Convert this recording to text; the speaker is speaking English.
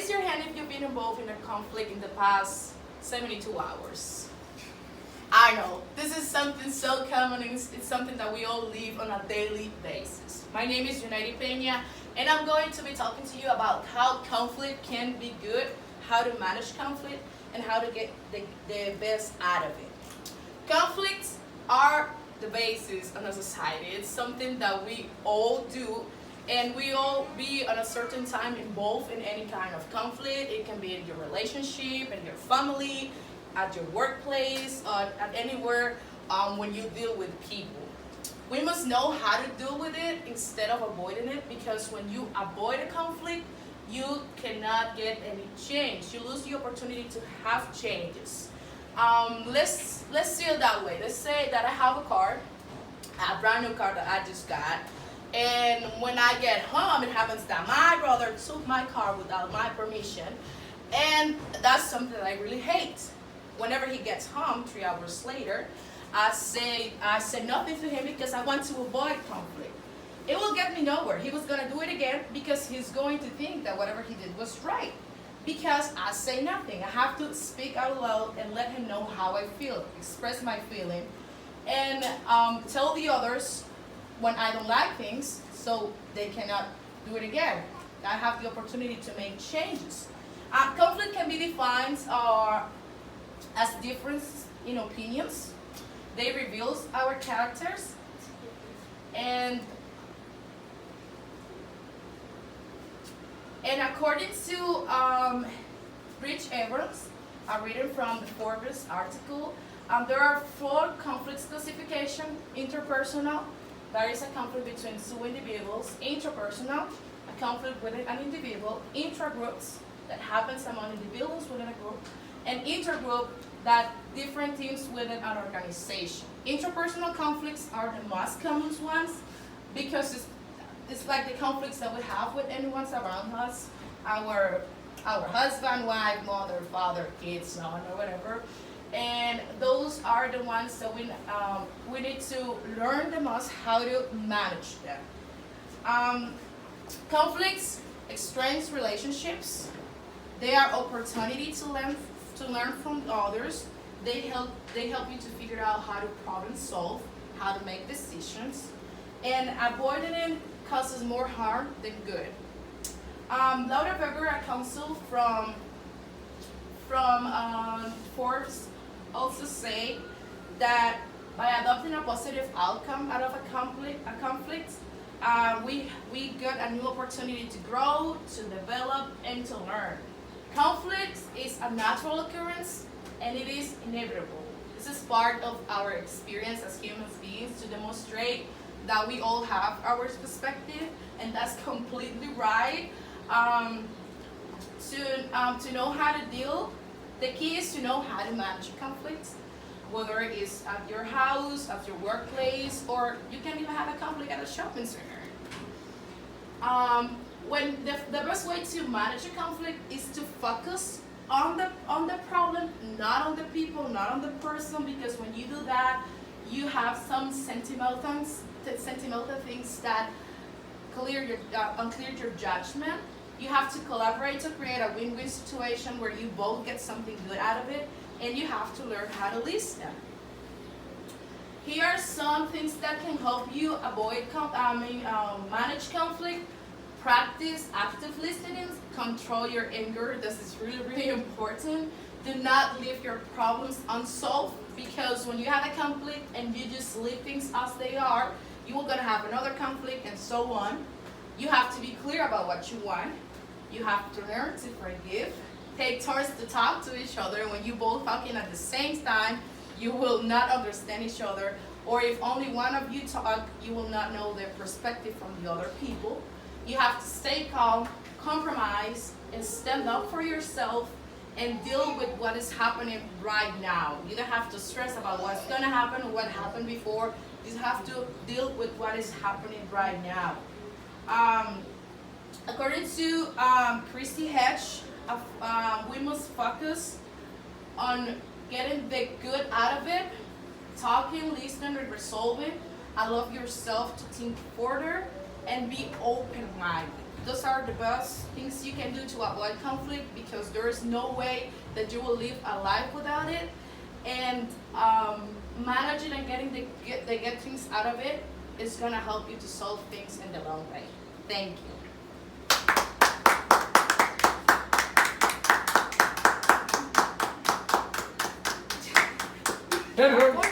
Raise your hand if you've been involved in a conflict in the past 72 hours. I know, this is something so common and it's something that we all live on a daily basis. My name is United Peña and I'm going to be talking to you about how conflict can be good, how to manage conflict, and how to get the best out of it. Conflicts are the basis of a society. It's something that we all do, and we all be at a certain time involved in any kind of conflict. It can be in your relationship, in your family, at your workplace, at anywhere when you deal with people. We must know how to deal with it instead of avoiding it, because when you avoid a conflict, you cannot get any change. You lose the opportunity to have changes. Let's see it that way. Let's say that I have a car, a brand new car that I just got, and when I get home, it happens that my brother took my car without my permission, and that's something that I really hate. Whenever he gets home 3 hours later, I say nothing to him because I want to avoid conflict. It will get me nowhere. He was gonna do it again because he's going to think that whatever he did was right. Because I say nothing. I have to speak out loud and let him know how I feel, express my feeling, and tell the others when I don't like things so they cannot do it again. I have the opportunity to make changes. Conflict can be defined as difference in opinions. They reveal our characters, and according to Rich Evans, reading from the Forbes article, there are 4 conflicts classification: interpersonal, that is a conflict between 2 individuals; interpersonal, a conflict within an individual; intragroups, that happens among individuals within a group; and intergroup, that different teams within an organization. Interpersonal conflicts are the most common ones because it's like the conflicts that we have with anyone around us, our husband, wife, mother, father, kids, son, or whatever. And those are the ones that we need to learn the most how to manage them. Conflicts strengthen relationships. They are opportunity to learn from others. They help you to figure out how to problem solve, how to make decisions, and avoiding it causes more harm than good. Laura Weber, a counsel from Forbes, also say that by adopting a positive outcome out of a conflict, we get a new opportunity to grow, to develop, and to learn. Conflict is a natural occurrence, and it is inevitable. This is part of our experience as human beings to demonstrate that we all have our perspective, and that's completely right. To know how to deal, the key is to know how to manage conflicts, whether it is at your house, at your workplace, or you can even have a conflict at a shopping center. When the best way to manage a conflict is to focus on the problem, not on the people, not on the person, because when you do that, you have some sentimental things that unclear your judgment. You have to collaborate to create a win-win situation where you both get something good out of it, and you have to learn how to listen. Here are some things that can help you avoid manage conflict. Practice active listening. Control your anger. This is really, really important. Do not leave your problems unsolved, because when you have a conflict and you just leave things as they are, you are going to have another conflict and so on. You have to be clear about what you want. You have to learn to forgive. Take turns to talk to each other. When you both talking at the same time, you will not understand each other. Or if only one of you talk, you will not know their perspective from the other people. You have to stay calm, compromise, and stand up for yourself and deal with what is happening right now. You don't have to stress about what's going to happen or what happened before. You have to deal with what is happening right now. According to Christy Hedge, we must focus on getting the good out of it, talking, listening, and resolving. Allow yourself to think further and be open-minded. those are the best things you can do to avoid conflict, because there is no way that you will live a life without it. And managing and getting the get things out of it is gonna help you to solve things in the long way. Thank you.